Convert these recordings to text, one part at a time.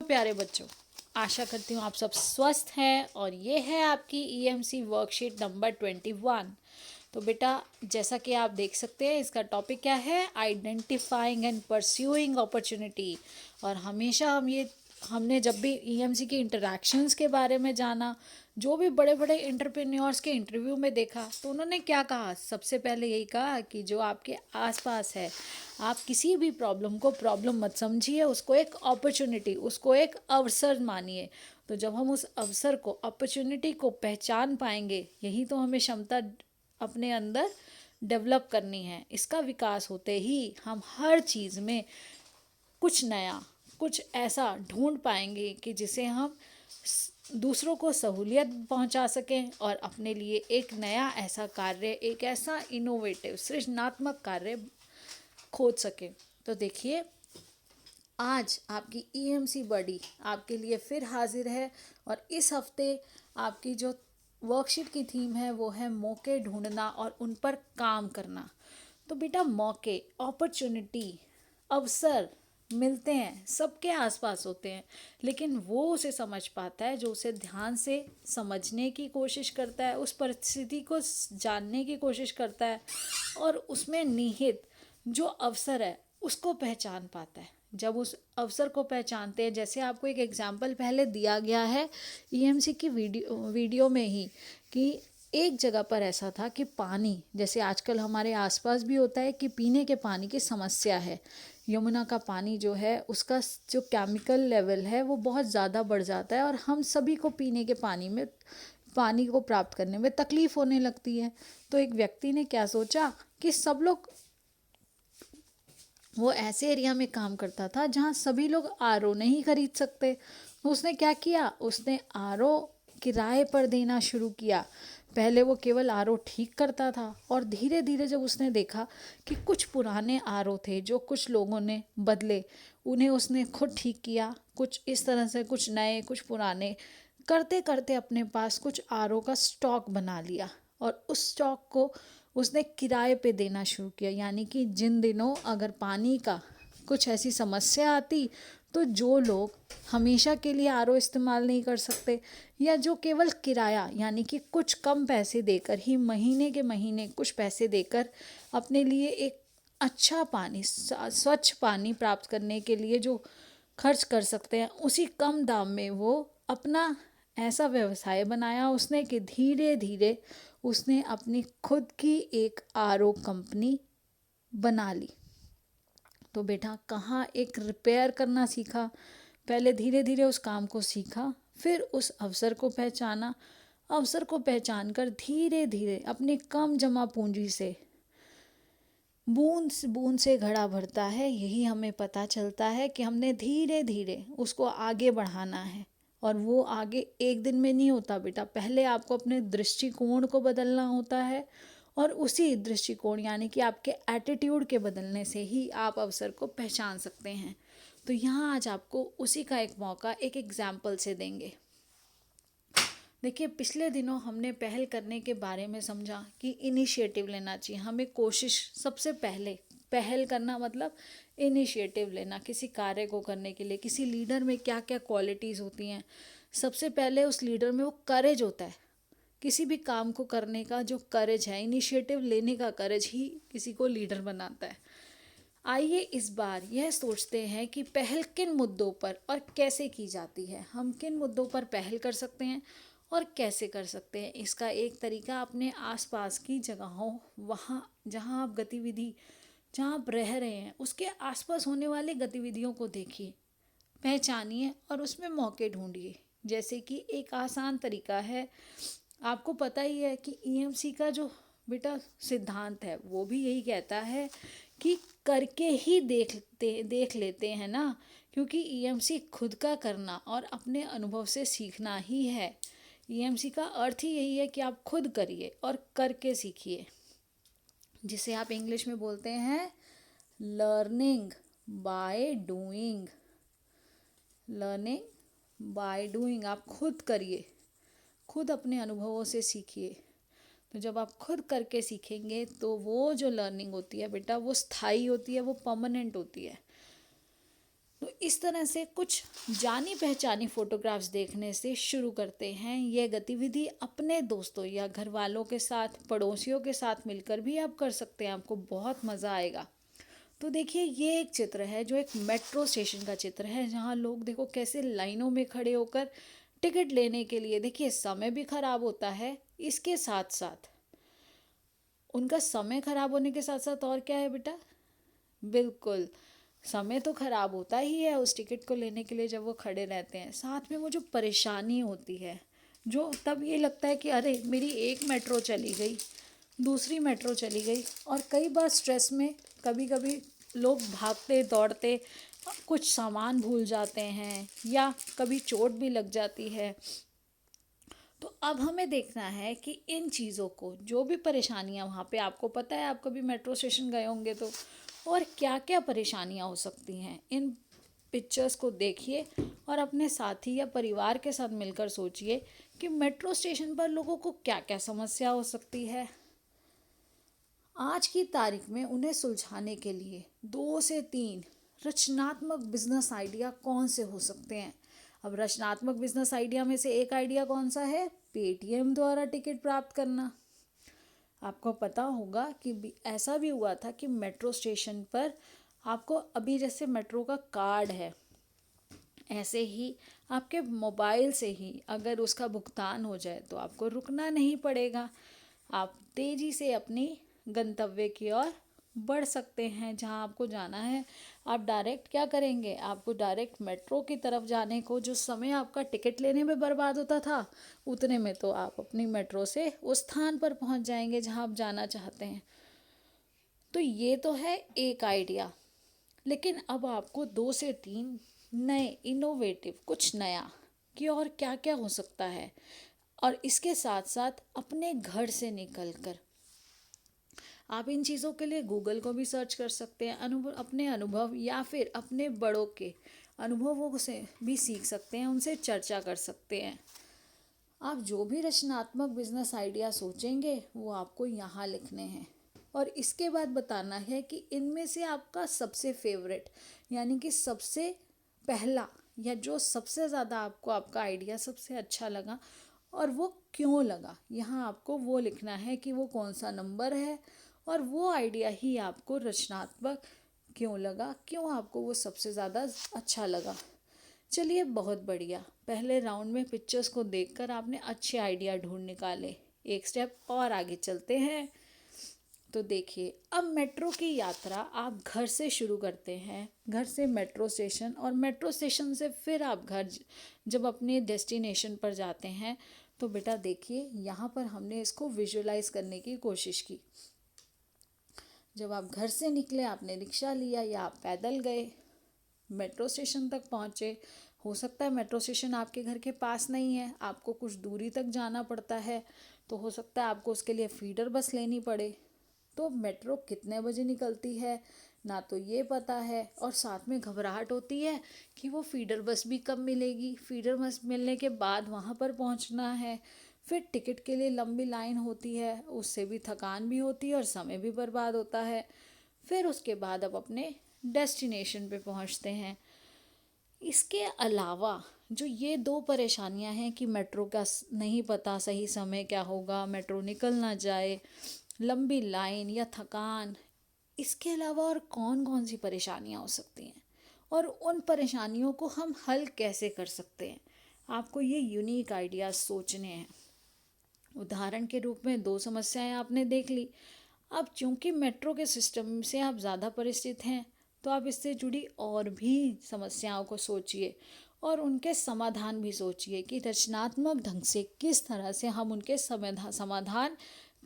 प्यारे बच्चों, आशा करती हूँ आप सब स्वस्थ हैं और ये है आपकी ईएमसी वर्कशीट नंबर 21। तो बेटा, जैसा कि आप देख सकते हैं, इसका टॉपिक क्या है? Identifying and pursuing opportunity. और हमेशा हमने जब भी ईएमसी की इंटरैक्शंस के बारे में जाना, जो भी बड़े बड़े एंटरप्रेन्योर्स के इंटरव्यू में देखा, तो उन्होंने क्या कहा? सबसे पहले यही कहा कि जो आपके आसपास है, आप किसी भी प्रॉब्लम को प्रॉब्लम मत समझिए, उसको एक अपॉर्चुनिटी, उसको एक अवसर मानिए। तो जब हम उस अवसर को, अपॉर्चुनिटी को पहचान पाएंगे, यही तो हमें क्षमता अपने अंदर डेवलप करनी है। इसका विकास होते ही हम हर चीज़ में कुछ नया, कुछ ऐसा ढूंढ पाएंगे कि जिसे हम दूसरों को सहूलियत पहुंचा सकें और अपने लिए एक नया ऐसा कार्य, एक ऐसा इनोवेटिव सृजनात्मक कार्य खोज सकें। तो देखिए, आज आपकी ईएमसी बडी आपके लिए फिर हाजिर है और इस हफ्ते आपकी जो वर्कशीट की थीम है वो है मौके ढूंढना और उन पर काम करना। तो बेटा, मौके, अपॉर्चुनिटी, अवसर मिलते हैं, सबके आसपास होते हैं, लेकिन वो उसे समझ पाता है जो उसे ध्यान से समझने की कोशिश करता है, उस परिस्थिति को जानने की कोशिश करता है और उसमें निहित जो अवसर है उसको पहचान पाता है। जब उस अवसर को पहचानते हैं, जैसे आपको एक एग्जाम्पल पहले दिया गया है ईएमसी की वीडियो में ही, कि एक जगह पर ऐसा था कि पानी, जैसे आजकल हमारे आसपास भी होता है कि पीने के पानी की समस्या है। यमुना का पानी जो है, उसका जो केमिकल लेवल है वो बहुत ज़्यादा बढ़ जाता है और हम सभी को पीने के पानी को प्राप्त करने में तकलीफ़ होने लगती है। तो एक व्यक्ति ने क्या सोचा कि सब लोग, वो ऐसे एरिया में काम करता था जहाँ सभी लोग आरओ नहीं खरीद सकते। उसने क्या किया? उसने आरओ किराए पर देना शुरू किया। पहले वो केवल आरओ ठीक करता था और धीरे धीरे जब उसने देखा कि कुछ पुराने आरओ थे जो कुछ लोगों ने बदले, उन्हें उसने खुद ठीक किया, कुछ इस तरह से, कुछ नए कुछ पुराने, करते करते अपने पास कुछ आरओ का स्टॉक बना लिया और उस स्टॉक को उसने किराए पे देना शुरू किया। यानी कि जिन दिनों अगर पानी का कुछ ऐसी समस्या आती, तो जो लोग हमेशा के लिए आरओ इस्तेमाल नहीं कर सकते, या जो केवल किराया यानी कि कुछ कम पैसे देकर ही महीने के महीने कुछ पैसे देकर अपने लिए एक अच्छा पानी, स्वच्छ पानी प्राप्त करने के लिए जो खर्च कर सकते हैं, उसी कम दाम में वो अपना ऐसा व्यवसाय बनाया उसने कि धीरे धीरे उसने अपनी खुद की एक आरओ कंपनी बना ली। तो बेटा, कहाँ एक रिपेयर करना सीखा, पहले धीरे धीरे उस काम को सीखा, फिर उस अवसर को पहचाना, अवसर को पहचान कर धीरे धीरे अपनी कम जमा पूंजी से, बूंद बूंद से घड़ा भरता है, यही हमें पता चलता है कि हमने धीरे धीरे उसको आगे बढ़ाना है। और वो आगे एक दिन में नहीं होता बेटा, पहले आपको अपने दृष्टिकोण को बदलना होता है और उसी दृष्टिकोण यानी कि आपके एटीट्यूड के बदलने से ही आप अवसर को पहचान सकते हैं। तो यहाँ आज आपको उसी का एक मौका एक एग्जाम्पल से देंगे। देखिए, पिछले दिनों हमने पहल करने के बारे में समझा कि इनिशिएटिव लेना चाहिए हमें, कोशिश, सबसे पहले पहल करना मतलब इनिशिएटिव लेना किसी कार्य को करने के लिए। किसी लीडर में क्या क्या क्वालिटीज़ होती हैं? सबसे पहले उस लीडर में वो करेज होता है, किसी भी काम को करने का जो करेज है, इनिशिएटिव लेने का करेज ही किसी को लीडर बनाता है। आइए इस बार यह सोचते हैं कि पहल किन मुद्दों पर और कैसे की जाती है। हम किन मुद्दों पर पहल कर सकते हैं और कैसे कर सकते हैं। इसका एक तरीका अपने आसपास की जगहों, वहाँ जहाँ आप गतिविधि, जहाँ आप रह रहे हैं, उसके आसपास होने वाली गतिविधियों को देखिए, पहचानिए और उसमें मौके ढूंढिए। जैसे कि एक आसान तरीका है, आपको पता ही है कि ईएमसी का जो बेटा सिद्धांत है वो भी यही कहता है कि करके ही देख लेते हैं ना, क्योंकि ईएमसी खुद का करना और अपने अनुभव से सीखना ही है। ईएमसी का अर्थ ही यही है कि आप खुद करिए और करके सीखिए, जिसे आप इंग्लिश में बोलते हैं learning by doing. Learning by doing, आप खुद करिए, खुद अपने अनुभवों से सीखिए। तो जब आप खुद करके सीखेंगे तो वो जो लर्निंग होती है बेटा, वो स्थायी होती है, वो परमानेंट होती है। तो इस तरह से कुछ जानी पहचानी फोटोग्राफ्स देखने से शुरू करते हैं। यह गतिविधि अपने दोस्तों या घर वालों के साथ, पड़ोसियों के साथ मिलकर भी आप कर सकते हैं, आपको बहुत मज़ा आएगा। तो देखिए, ये एक चित्र है जो एक मेट्रो स्टेशन का चित्र है, जहाँ लोग देखो कैसे लाइनों में खड़े होकर टिकट लेने के लिए, देखिए समय भी खराब होता है, इसके साथ साथ उनका समय खराब होने के साथ साथ और क्या है बेटा? बिल्कुल, समय तो खराब होता ही है उस टिकट को लेने के लिए जब वो खड़े रहते हैं, साथ में वो जो परेशानी होती है, जो तब ये लगता है कि अरे मेरी एक मेट्रो चली गई, दूसरी मेट्रो चली गई। और कई बार स्ट्रेस में कभी कभी लोग भागते दौड़ते कुछ सामान भूल जाते हैं या कभी चोट भी लग जाती है। तो अब हमें देखना है कि इन चीज़ों को, जो भी परेशानियां वहाँ पे, आपको पता है आप कभी मेट्रो स्टेशन गए होंगे तो, और क्या क्या परेशानियां हो सकती हैं, इन पिक्चर्स को देखिए और अपने साथी या परिवार के साथ मिलकर सोचिए कि मेट्रो स्टेशन पर लोगों को क्या क्या समस्या हो सकती है। आज की तारीख में उन्हें सुलझाने के लिए 2 से 3 रचनात्मक बिजनेस आइडिया कौन से हो सकते हैं। अब रचनात्मक बिजनेस आइडिया में से एक आइडिया कौन सा है? पेटीएम द्वारा टिकट प्राप्त करना। आपको पता होगा कि ऐसा भी हुआ था कि मेट्रो स्टेशन पर आपको अभी जैसे मेट्रो का कार्ड है, ऐसे ही आपके मोबाइल से ही अगर उसका भुगतान हो जाए तो आपको रुकना नहीं पड़ेगा, आप तेज़ी से अपनी गंतव्य की ओर बढ़ सकते हैं। जहां आपको जाना है आप डायरेक्ट क्या करेंगे, आपको डायरेक्ट मेट्रो की तरफ जाने को, जो समय आपका टिकट लेने में बर्बाद होता था, उतने में तो आप अपनी मेट्रो से उस स्थान पर पहुंच जाएंगे जहां आप जाना चाहते हैं। तो ये तो है एक आइडिया, लेकिन अब आपको 2 से 3 नए इनोवेटिव, कुछ नया कि और क्या क्या हो सकता है। और इसके साथ साथ अपने घर से निकलकर आप इन चीज़ों के लिए गूगल को भी सर्च कर सकते हैं, अपने अनुभव या फिर अपने बड़ों के अनुभवों से भी सीख सकते हैं, उनसे चर्चा कर सकते हैं। आप जो भी रचनात्मक बिजनेस आइडिया सोचेंगे वो आपको यहाँ लिखने हैं और इसके बाद बताना है कि इनमें से आपका सबसे फेवरेट, यानी कि सबसे पहला, या जो सबसे ज़्यादा आपको आपका आइडिया सबसे अच्छा लगा और वो क्यों लगा, यहाँ आपको वो लिखना है कि वो कौन सा नंबर है और वो आइडिया ही आपको रचनात्मक क्यों लगा, क्यों आपको वो सबसे ज़्यादा अच्छा लगा। चलिए, बहुत बढ़िया, पहले राउंड में पिक्चर्स को देखकर आपने अच्छे आइडिया ढूंढ निकाले। एक स्टेप और आगे चलते हैं। तो देखिए, अब मेट्रो की यात्रा आप घर से शुरू करते हैं, घर से मेट्रो स्टेशन, और मेट्रो स्टेशन से फिर आप घर जब अपने डेस्टिनेशन पर जाते हैं। तो बेटा देखिए, यहाँ पर हमने इसको विजुलाइज करने की कोशिश की। जब आप घर से निकले, आपने रिक्शा लिया या आप पैदल गए, मेट्रो स्टेशन तक पहुँचे। हो सकता है मेट्रो स्टेशन आपके घर के पास नहीं है, आपको कुछ दूरी तक जाना पड़ता है, तो हो सकता है आपको उसके लिए फीडर बस लेनी पड़े। तो मेट्रो कितने बजे निकलती है ना तो ये पता है, और साथ में घबराहट होती है कि वो फीडर बस भी कब मिलेगी, फीडर बस मिलने के बाद वहाँ पर पहुँचना है, फिर टिकट के लिए लंबी लाइन होती है, उससे भी थकान भी होती है और समय भी बर्बाद होता है। फिर उसके बाद अब अपने डेस्टिनेशन पे पहुँचते हैं। इसके अलावा जो ये 2 परेशानियां हैं कि मेट्रो का नहीं पता सही समय क्या होगा, मेट्रो निकल ना जाए, लंबी लाइन या थकान, इसके अलावा और कौन कौन सी परेशानियां हो सकती हैं और उन परेशानियों को हम हल कैसे कर सकते हैं, आपको ये यूनिक आइडियाज सोचने हैं। उदाहरण के रूप में 2 समस्याएं आपने देख ली। अब चूंकि मेट्रो के सिस्टम से आप ज़्यादा परिचित हैं, तो आप इससे जुड़ी और भी समस्याओं को सोचिए और उनके समाधान भी सोचिए कि रचनात्मक ढंग से किस तरह से हम उनके समाधान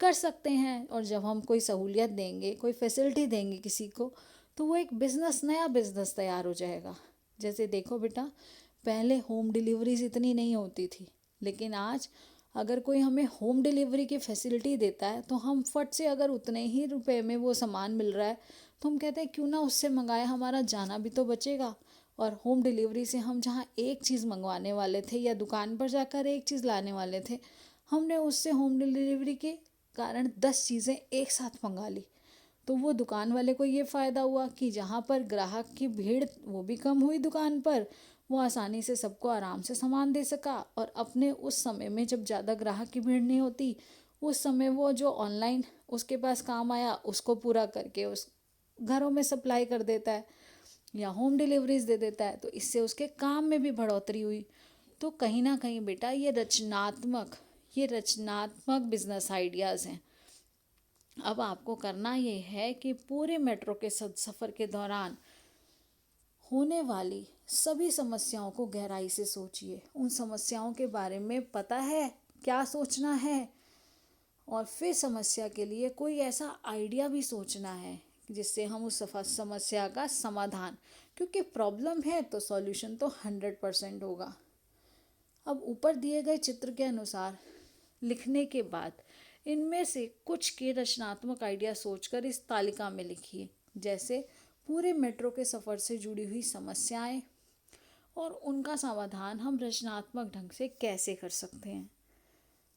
कर सकते हैं। और जब हम कोई सहूलियत देंगे, कोई फैसिलिटी देंगे किसी को, तो वो एक बिज़नेस, नया बिज़नेस तैयार हो जाएगा। जैसे देखो बेटा, पहले होम डिलीवरीज इतनी नहीं होती थी, लेकिन आज अगर कोई हमें होम डिलीवरी की फैसिलिटी देता है तो हम फट से, अगर उतने ही रुपए में वो सामान मिल रहा है तो हम कहते हैं क्यों ना उससे मंगाए, हमारा जाना भी तो बचेगा। और होम डिलीवरी से हम जहाँ एक चीज़ मंगवाने वाले थे या दुकान पर जाकर एक चीज़ लाने वाले थे, हमने उससे होम डिलीवरी के कारण 10 चीज़ें एक साथ मंगा ली। तो वो दुकान वाले को ये फ़ायदा हुआ कि जहाँ पर ग्राहक की भीड़ वो भी कम हुई दुकान पर, वो आसानी से सबको आराम से सामान दे सका। और अपने उस समय में जब ज़्यादा ग्राहक की भीड़ नहीं होती, उस समय वो जो ऑनलाइन उसके पास काम आया उसको पूरा करके उस घरों में सप्लाई कर देता है या होम डिलीवरीज दे देता है, तो इससे उसके काम में भी बढ़ोतरी हुई। तो कहीं ना कहीं बेटा ये रचनात्मक बिजनेस आइडियाज़ हैं। अब आपको करना ये है कि पूरे मेट्रो के सफ़र के दौरान होने वाली सभी समस्याओं को गहराई से सोचिए। उन समस्याओं के बारे में पता है क्या सोचना है, और फिर समस्या के लिए कोई ऐसा आइडिया भी सोचना है जिससे हम उस समस्या का समाधान, क्योंकि प्रॉब्लम है तो सॉल्यूशन तो 100% होगा। अब ऊपर दिए गए चित्र के अनुसार लिखने के बाद इनमें से कुछ के रचनात्मक आइडिया सोचकर इस तालिका में लिखिए, जैसे पूरे मेट्रो के सफ़र से जुड़ी हुई समस्याएं और उनका समाधान हम रचनात्मक ढंग से कैसे कर सकते हैं।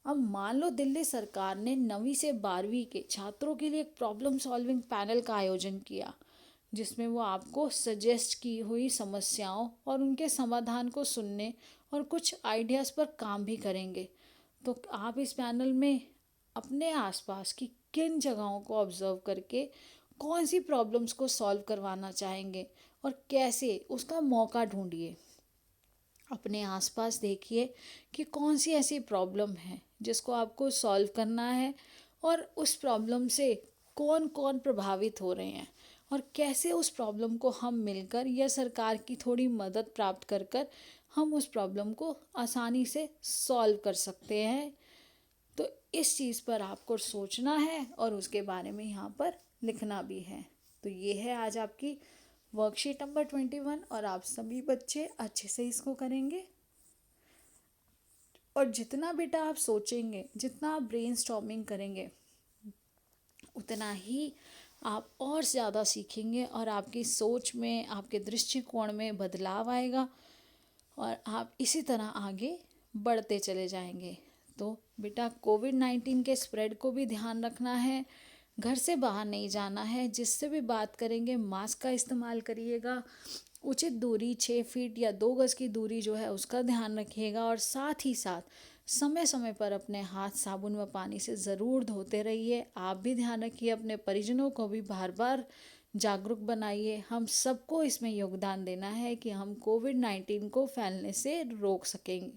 अब मान लो दिल्ली सरकार ने 9वीं से 12वीं के छात्रों के लिए एक प्रॉब्लम सॉल्विंग पैनल का आयोजन किया, जिसमें वो आपको सजेस्ट की हुई समस्याओं और उनके समाधान को सुनने और कुछ आइडियाज़ पर काम भी करेंगे। तो आप इस पैनल में अपने आसपास की किन जगहों को ऑब्जर्व करके कौन सी प्रॉब्लम्स को सॉल्व करवाना चाहेंगे और कैसे, उसका मौका ढूंढिए। अपने आसपास देखिए कि कौन सी ऐसी प्रॉब्लम है जिसको आपको सॉल्व करना है और उस प्रॉब्लम से कौन कौन प्रभावित हो रहे हैं, और कैसे उस प्रॉब्लम को हम मिलकर या सरकार की थोड़ी मदद प्राप्त कर कर हम उस प्रॉब्लम को आसानी से सॉल्व कर सकते हैं। तो इस चीज़ पर आपको सोचना है और उसके बारे में यहाँ पर लिखना भी है। तो ये है आज आपकी वर्कशीट नंबर 21, और आप सभी बच्चे अच्छे से इसको करेंगे। और जितना बेटा आप सोचेंगे, जितना आप ब्रेनस्टॉर्मिंग करेंगे, उतना ही आप और ज़्यादा सीखेंगे और आपकी सोच में, आपके दृष्टिकोण में बदलाव आएगा और आप इसी तरह आगे बढ़ते चले जाएंगे। तो बेटा कोविड-19 के स्प्रेड को भी ध्यान रखना है, घर से बाहर नहीं जाना है, जिससे भी बात करेंगे मास्क का इस्तेमाल करिएगा, उचित दूरी 6 फीट या 2 गज़ की दूरी जो है उसका ध्यान रखिएगा, और साथ ही साथ समय समय पर अपने हाथ साबुन व पानी से ज़रूर धोते रहिए। आप भी ध्यान रखिए, अपने परिजनों को भी बार बार जागरूक बनाइए। हम सबको इसमें योगदान देना है कि हम कोविड-19 को फैलने से रोक सकेंगे,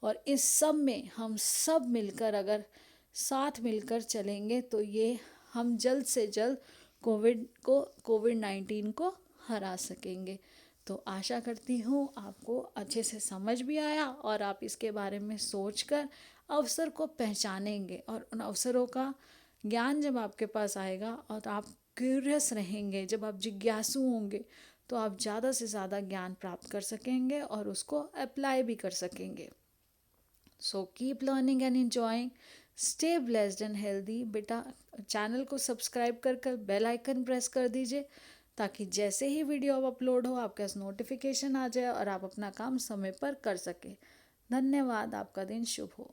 और इस सब में हम सब मिलकर अगर साथ मिलकर चलेंगे तो ये हम जल्द से जल्द कोविड-19 को हरा सकेंगे। तो आशा करती हूँ आपको अच्छे से समझ भी आया और आप इसके बारे में सोचकर अवसर को पहचानेंगे, और उन अवसरों का ज्ञान जब आपके पास आएगा और आप क्यूरियस रहेंगे, जब आप जिज्ञासु होंगे, तो आप ज़्यादा से ज़्यादा ज्ञान प्राप्त कर सकेंगे और उसको अप्लाई भी कर सकेंगे। So keep learning and enjoying, stay blessed and healthy. बेटा चैनल को सब्सक्राइब कर बेल आइकन प्रेस कर दीजिए, ताकि जैसे ही वीडियो अब अपलोड हो आपके पास नोटिफिकेशन आ जाए और आप अपना काम समय पर कर सकें। धन्यवाद, आपका दिन शुभ हो।